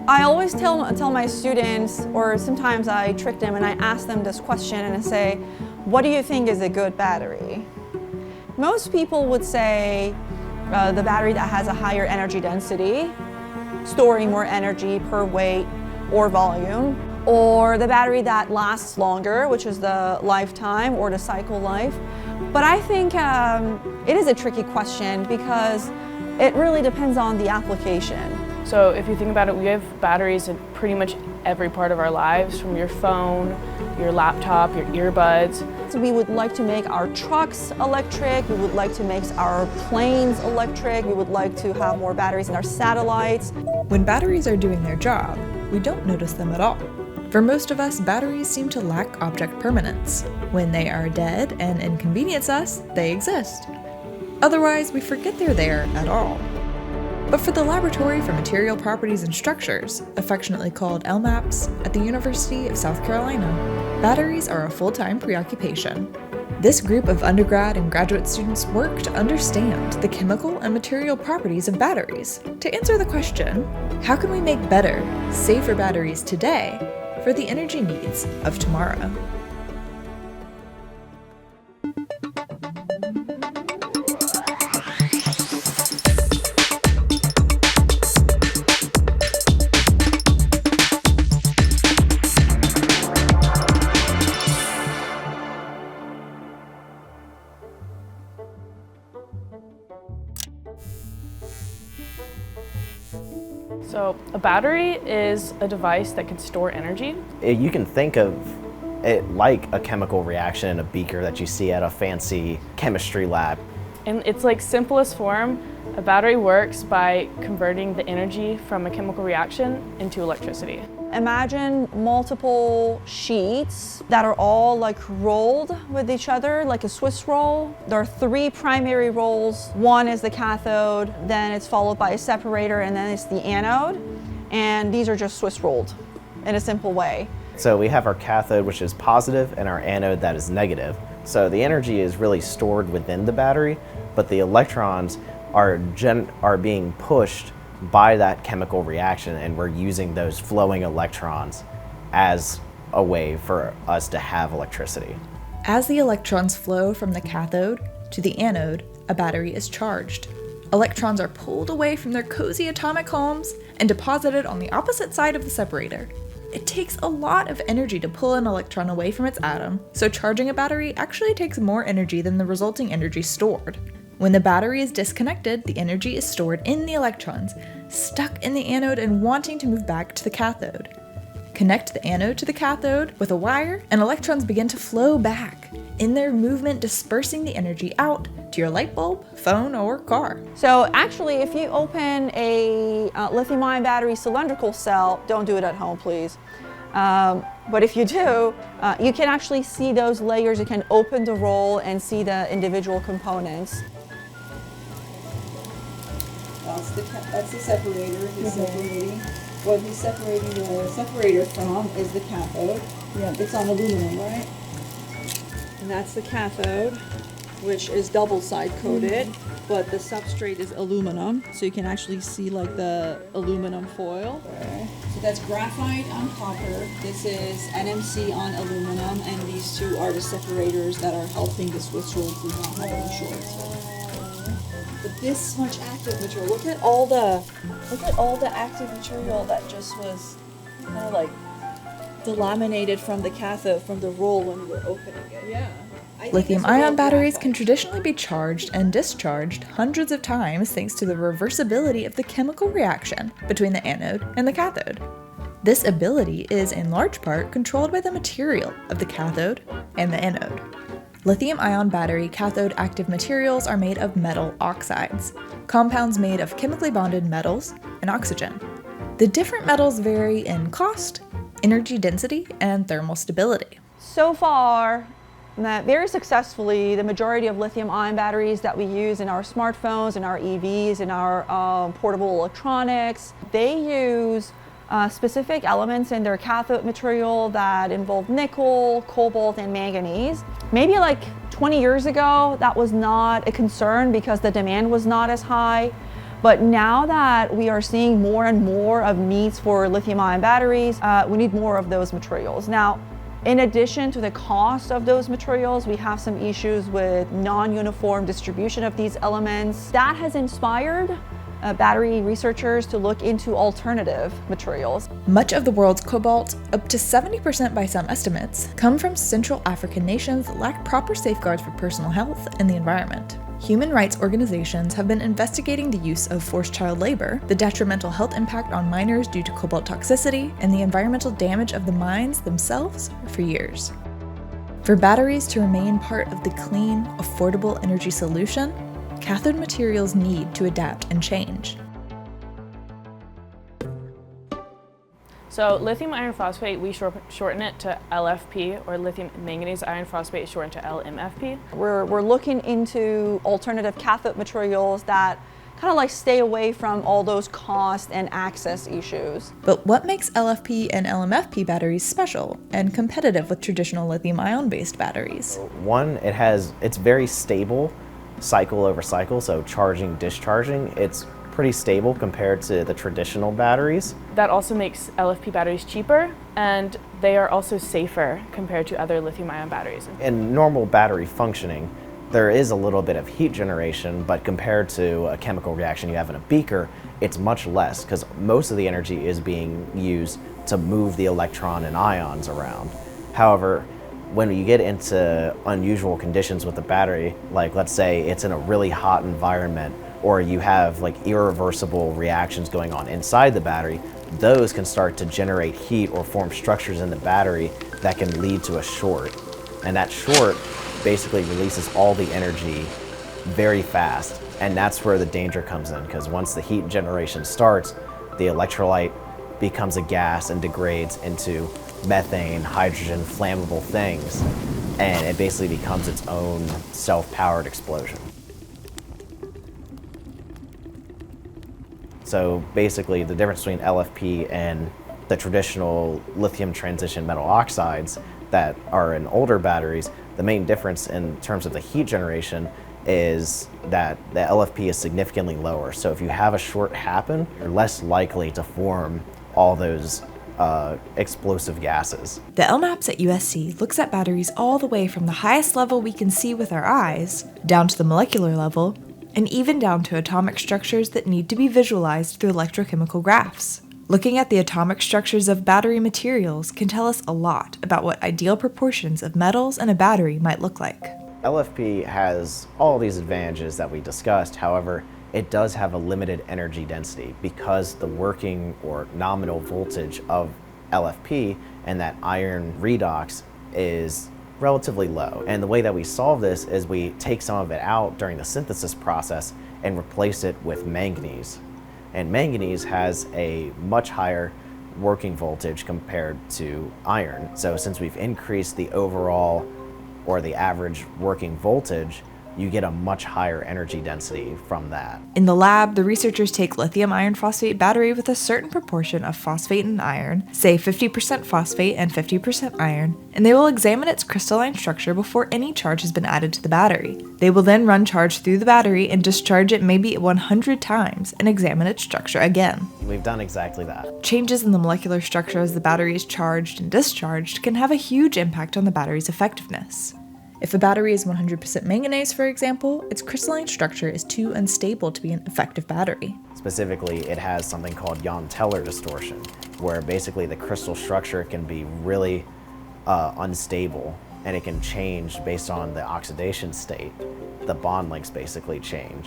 I always tell my students, or sometimes I trick them and I ask them this question and I say, what do you think is a good battery? Most people would say the battery that has a higher energy density, storing more energy per weight or volume, or the battery that lasts longer, which is the lifetime or the cycle life. But I think it is a tricky question because it really depends on the application. So if you think about it, we have batteries in pretty much every part of our lives, from your phone, your laptop, your earbuds. So we would like to make our trucks electric, we would like to make our planes electric, we would like to have more batteries in our satellites. When batteries are doing their job, we don't notice them at all. For most of us, batteries seem to lack object permanence. When they are dead and inconvenience us, they exist. Otherwise, we forget they're there at all. But for the Laboratory for Material Properties and Structures, affectionately called LMAPS, at the University of South Carolina, batteries are a full-time preoccupation. This group of undergrad and graduate students work to understand the chemical and material properties of batteries to answer the question, how can we make better, safer batteries today for the energy needs of tomorrow? So a battery is a device that can store energy. You can think of it like a chemical reaction in a beaker that you see at a fancy chemistry lab. In its simplest form, a battery works by converting the energy from a chemical reaction into electricity. Imagine multiple sheets that are all rolled with each other like a Swiss roll. There are 3 primary rolls. One is the cathode, then it's followed by a separator, and then it's the anode. And these are just Swiss rolled in a simple way. So we have our cathode, which is positive, and our anode that is negative. So the energy is really stored within the battery, but the electrons are being pushed by that chemical reaction, and we're using those flowing electrons as a way for us to have electricity. As the electrons flow from the cathode to the anode, a battery is charged. Electrons are pulled away from their cozy atomic homes and deposited on the opposite side of the separator. It takes a lot of energy to pull an electron away from its atom, so charging a battery actually takes more energy than the resulting energy stored. When the battery is disconnected, the energy is stored in the electrons, stuck in the anode and wanting to move back to the cathode. Connect the anode to the cathode with a wire, and electrons begin to flow back, in their movement dispersing the energy out to your light bulb, phone, or car. So actually, if you open a lithium-ion battery cylindrical cell, don't do it at home, please. But if you do, you can actually see those layers. You can open the roll and see the individual components. That's the separator. He's separating. What he's separating the separator from is the cathode. Yeah. It's on aluminum, right? And that's the cathode, which is double side coated, but the substrate is aluminum, so you can actually see the aluminum foil. Okay. So that's graphite on copper. This is NMC on aluminum, and these two are the separators that are helping the Swiss roll to not have any shorts. But this much active material, look at all the active material that just was kind of delaminated from the cathode, from the roll when we were opening it. Yeah. Lithium-ion batteries can traditionally be charged and discharged hundreds of times thanks to the reversibility of the chemical reaction between the anode and the cathode. This ability is in large part controlled by the material of the cathode and the anode. Lithium-ion battery cathode active materials are made of metal oxides, compounds made of chemically bonded metals and oxygen. The different metals vary in cost, energy density, and thermal stability. So far, very successfully, the majority of lithium-ion batteries that we use in our smartphones, in our EVs, in our portable electronics, they use specific elements in their cathode material that involve nickel, cobalt, and manganese. Maybe 20 years ago, that was not a concern because the demand was not as high. But now that we are seeing more and more of needs for lithium-ion batteries, we need more of those materials. Now, in addition to the cost of those materials, we have some issues with non-uniform distribution of these elements. That has inspired battery researchers to look into alternative materials. Much of the world's cobalt, up to 70% by some estimates, come from Central African nations that lack proper safeguards for personal health and the environment. Human rights organizations have been investigating the use of forced child labor, the detrimental health impact on minors due to cobalt toxicity, and the environmental damage of the mines themselves for years. For batteries to remain part of the clean, affordable energy solution, cathode materials need to adapt and change. So lithium iron phosphate, we shorten it to LFP, or lithium manganese iron phosphate, shortened to LMFP. We're looking into alternative cathode materials that kind of like stay away from all those cost and access issues. But what makes LFP and LMFP batteries special and competitive with traditional lithium-ion based batteries? One, it's very stable cycle over cycle, so charging, discharging, it's pretty stable compared to the traditional batteries. That also makes LFP batteries cheaper, and they are also safer compared to other lithium-ion batteries. In normal battery functioning, there is a little bit of heat generation, but compared to a chemical reaction you have in a beaker, it's much less because most of the energy is being used to move the electron and ions around. However, when you get into unusual conditions with the battery, like let's say it's in a really hot environment, or you have like irreversible reactions going on inside the battery, those can start to generate heat or form structures in the battery that can lead to a short. And that short basically releases all the energy very fast. And that's where the danger comes in, because once the heat generation starts, the electrolyte becomes a gas and degrades into methane, hydrogen, flammable things, and it basically becomes its own self-powered explosion. So basically the difference between LFP and the traditional lithium transition metal oxides that are in older batteries, the main difference in terms of the heat generation is that the LFP is significantly lower. So if you have a short happen, you're less likely to form all those explosive gases. The LMAPS at USC looks at batteries all the way from the highest level we can see with our eyes, down to the molecular level, and even down to atomic structures that need to be visualized through electrochemical graphs. Looking at the atomic structures of battery materials can tell us a lot about what ideal proportions of metals in a battery might look like. LFP has all these advantages that we discussed. However, it does have a limited energy density because the working or nominal voltage of LFP and that iron redox is relatively low. And the way that we solve this is we take some of it out during the synthesis process and replace it with manganese. And manganese has a much higher working voltage compared to iron. So since we've increased the overall or the average working voltage, you get a much higher energy density from that. In the lab, the researchers take lithium iron phosphate battery with a certain proportion of phosphate and iron, say 50% phosphate and 50% iron, and they will examine its crystalline structure before any charge has been added to the battery. They will then run charge through the battery and discharge it maybe 100 times and examine its structure again. We've done exactly that. Changes in the molecular structure as the battery is charged and discharged can have a huge impact on the battery's effectiveness. If a battery is 100% manganese, for example, its crystalline structure is too unstable to be an effective battery. Specifically, it has something called Jahn-Teller distortion, where basically the crystal structure can be really unstable, and it can change based on the oxidation state. The bond links basically change,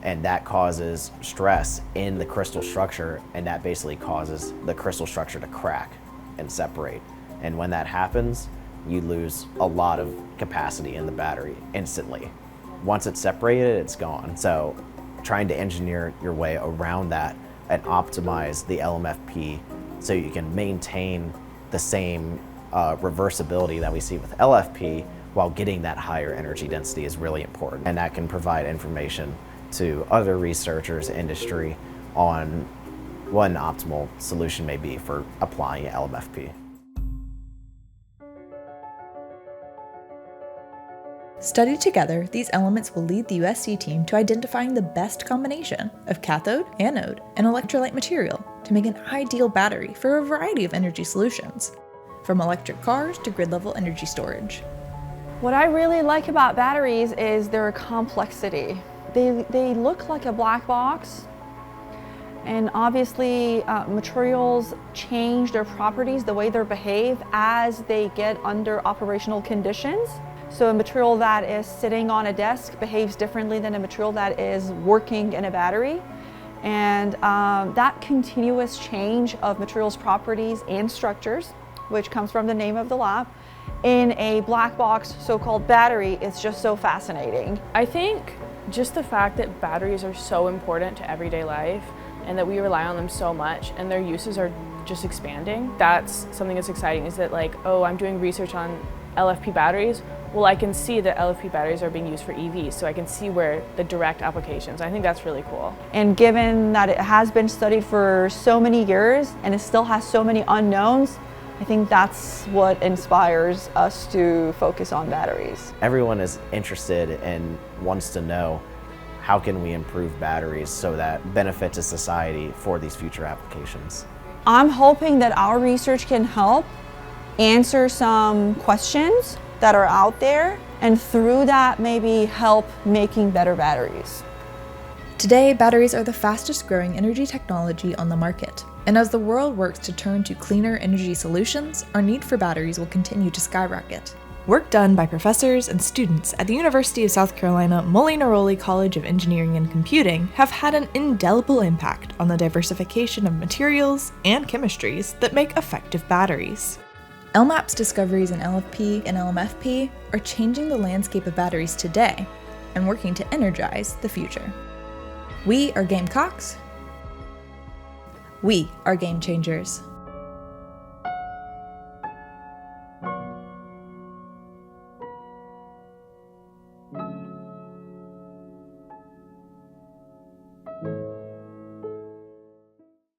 and that causes stress in the crystal structure, and that basically causes the crystal structure to crack and separate. And when that happens, you lose a lot of capacity in the battery instantly. Once it's separated, it's gone. So trying to engineer your way around that and optimize the LMFP so you can maintain the same reversibility that we see with LFP while getting that higher energy density is really important. And that can provide information to other researchers, industry, on what an optimal solution may be for applying LMFP. Studied together, these elements will lead the USC team to identifying the best combination of cathode, anode, and electrolyte material to make an ideal battery for a variety of energy solutions, from electric cars to grid-level energy storage. What I really like about batteries is their complexity. They look like a black box, and obviously materials change their properties, the way they behave as they get under operational conditions. So a material that is sitting on a desk behaves differently than a material that is working in a battery. And that continuous change of materials properties and structures, which comes from the name of the lab, in a black box so-called battery is just so fascinating. I think just the fact that batteries are so important to everyday life and that we rely on them so much and their uses are just expanding, that's something that's exciting, is that like, oh, I'm doing research on LFP batteries. Well, I can see that LFP batteries are being used for EVs, so I can see where the direct applications. I think that's really cool. And given that it has been studied for so many years and it still has so many unknowns, I think that's what inspires us to focus on batteries. Everyone is interested and wants to know how can we improve batteries so that benefit to society for these future applications. I'm hoping that our research can help answer some questions that are out there, and through that maybe help making better batteries. Today, batteries are the fastest growing energy technology on the market. And as the world works to turn to cleaner energy solutions, our need for batteries will continue to skyrocket. Work done by professors and students at the University of South Carolina Molinaroli College of Engineering and Computing have had an indelible impact on the diversification of materials and chemistries that make effective batteries. LMAPS discoveries in LFP and LMFP are changing the landscape of batteries today and working to energize the future. We are Gamecocks. We are game changers.